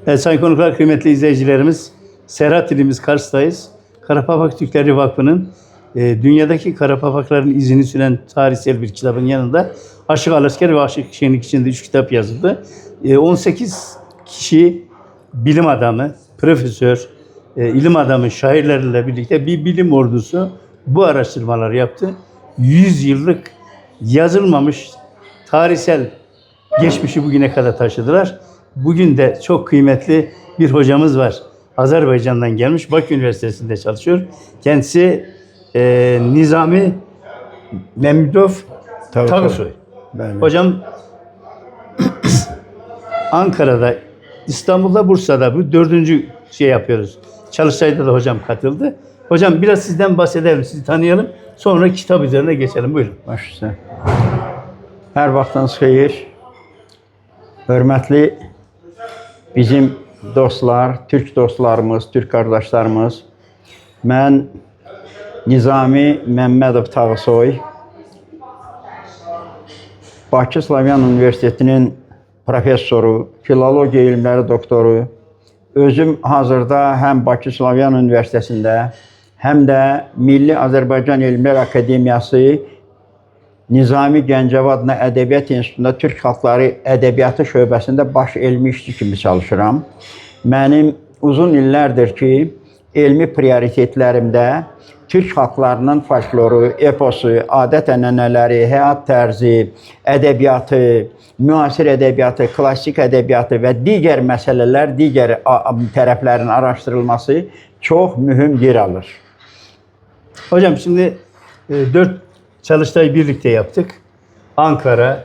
Evet, sayın konuklar, kıymetli izleyicilerimiz, Serhat ilimiz Kars'tayız. Karapapak Türkleri Vakfı'nın dünyadaki Karapapakların izini süren tarihsel bir kitabın yanında Aşık Alasker ve Aşık Şenlik içinde 3 kitap yazıldı. 18 kişi bilim adamı, profesör, ilim adamı, şairlerle birlikte bir bilim ordusu bu araştırmaları yaptı. 100 yıllık yazılmamış tarihsel geçmişi bugüne kadar taşıdılar. Bugün de çok kıymetli bir hocamız var. Azerbaycan'dan gelmiş, Bakü Üniversitesi'nde çalışıyor. Kendisi Nizami Memdov Tağısoy. Hocam Ankara'da, İstanbul'da, Bursa'da bu 4. şey yapıyoruz. Çalıştay'da da hocam katıldı. Hocam biraz sizden bahsedelim, sizi tanıyalım. Sonra kitap üzerine geçelim. Buyurun. Başlayın. Hər vaxtınız xeyir. Hörmətli bizim dostlar, Türk dostlarımız, Türk qardaşlarımız. Mən Nizami Məmmədov Tağısoy, Bakı Slavyan Universitetinin professoru, filologiya elmləri doktoru. Özüm hazırda həm Bakı Slavyan Universitetində, həm də Milli Azərbaycan Elmlər Akademiyası Nizami Gəncəvi adına Ədəbiyyat İnstitutunda Türk Xalqları Ədəbiyyatı şöbəsində baş elmi işçi kimi çalışıram. Mənim uzun illərdir ki, elmi prioritetlərimdə Türk xalqlarının folkloru, eposu, adət-ənənələri, həyat tərzi, ədəbiyyatı, müasir ədəbiyyatı, klassik ədəbiyyatı və digər məsələlər, digər tərəflərin araşdırılması çox mühüm yer alır. Hocam şimdi 4 çalıştayı birlikte yaptık. Ankara,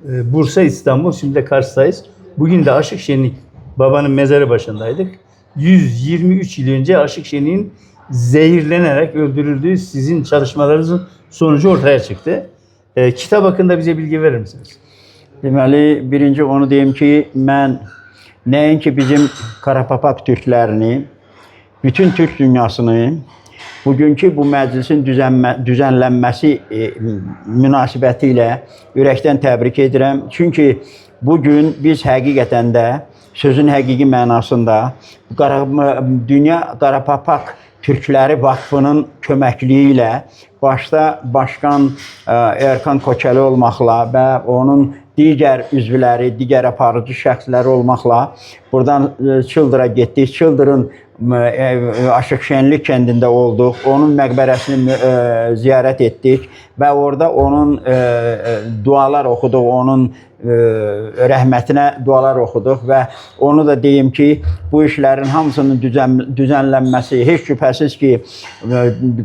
Bursa, İstanbul, şimdi de Kars'tayız. Bugün de Aşık Şenlik babanın mezarı başındaydık. 123 yıl önce Aşık Şenlik'in zehirlenerek öldürüldüğü sizin çalışmalarınızın sonucu ortaya çıktı. Kitap hakkında bize bilgi verir misiniz? Deməli, birinci onu deyim ki, mən nəinki bizim Karapapak türklərini, bütün Türk dünyasını bugünkü bu məclisin düzənlənməsi münasibəti ilə ürəkdən təbrik edirəm. Çünki bugün biz həqiqətən də, sözün həqiqi mənasında Dünya Karapapak Türkləri Vakfının köməkliyi ilə başda Başkan Erkan Koçeli olmaqla və onun digər üzvləri, digər aparıcı şəxsləri olmaqla buradan Çıldır'a getdik. Çıldır'ın Aşık Şenlik kəndində olduq. Onun məqbərəsini ziyarət etdik və orada onun dualar oxuduq, onun rəhmətinə dualar oxuduq və onu da deyim ki, bu işlərin hamısının düzənlənməsi heç şübhəsiz ki,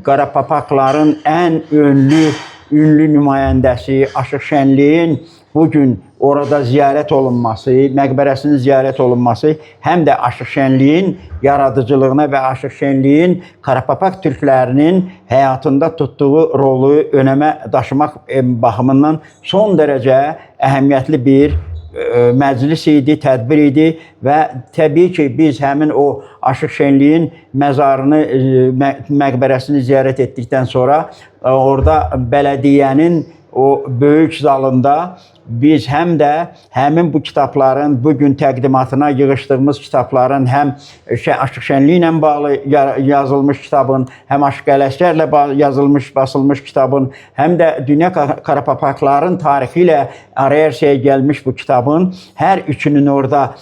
Karapapakların ən ünlü nümayəndəsi Aşık Şenliyin bugün orada ziyarət olunması, məqbərəsinin ziyarət olunması həm də Aşık Şenliyin yaradıcılığına və Aşık Şenliyin Karapapak türklərinin həyatında tutduğu rolu önəmə daşımaq baxımından son dərəcə əhəmiyyətli bir məclis idi, tədbir idi və təbii ki, biz həmin o Aşık Şenliyin məzarını, məqbərəsini ziyarət etdikdən sonra orada bələdiyyənin o böyük zalında biz həm də həmin bu kitabların bugün təqdimatına yığışdığımız kitabların həm Aşık Şenliyi ilə bağlı yazılmış kitabın, həm Aşık Ələskərlə yazılmış, basılmış kitabın, həm də Dünya Karapapakların tarixi ilə araya gəlmiş bu kitabın hər üçünün orada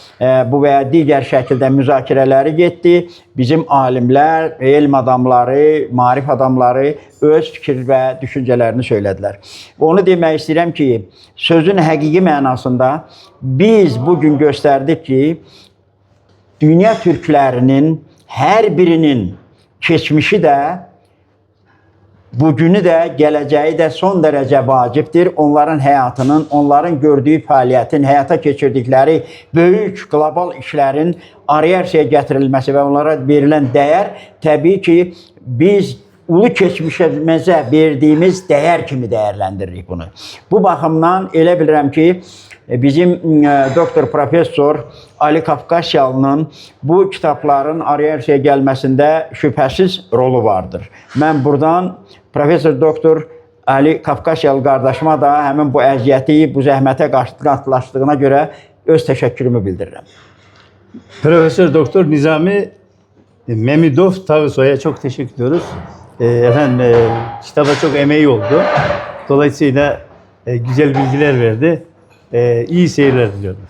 bu və ya digər şəkildə müzakirələri getdi. Bizim alimlər, elm adamları, maarif adamları öz fikir və düşüncələrini söylədilər. Onu demək istəyirəm ki, sözün həqiqi mənasında biz bugün göstərdik ki, dünya türklərinin hər birinin keçmişi də, bugünü də, gələcəyi də son dərəcə vacibdir. Onların həyatının, onların gördüyü fəaliyyətin, həyata keçirdikləri böyük qlobal işlərin araya gətirilməsi və onlara verilən dəyər təbii ki, biz ulu keçmişimizə verdiyimiz dəyər kimi dəyərləndiririk bunu. Bu baxımdan elə bilirəm ki, bizim doktor professor Ali Kafkasyalı'nın bu kitabların araya gəlməsində şübhəsiz rolu vardır. Mən buradan professor doktor Ali Kafkasyalı qardaşıma da həmin bu əziyyəti, bu zəhmətə qatlaşdığına görə öz təşəkkürümü bildirirəm. Profesör Doktor Nizami Memidov Tağısoy'a çok teşekkür ediyoruz. Efendim kitaba çok emeği oldu. Dolayısıyla güzel bilgiler verdi. İyi seyirler diliyorum.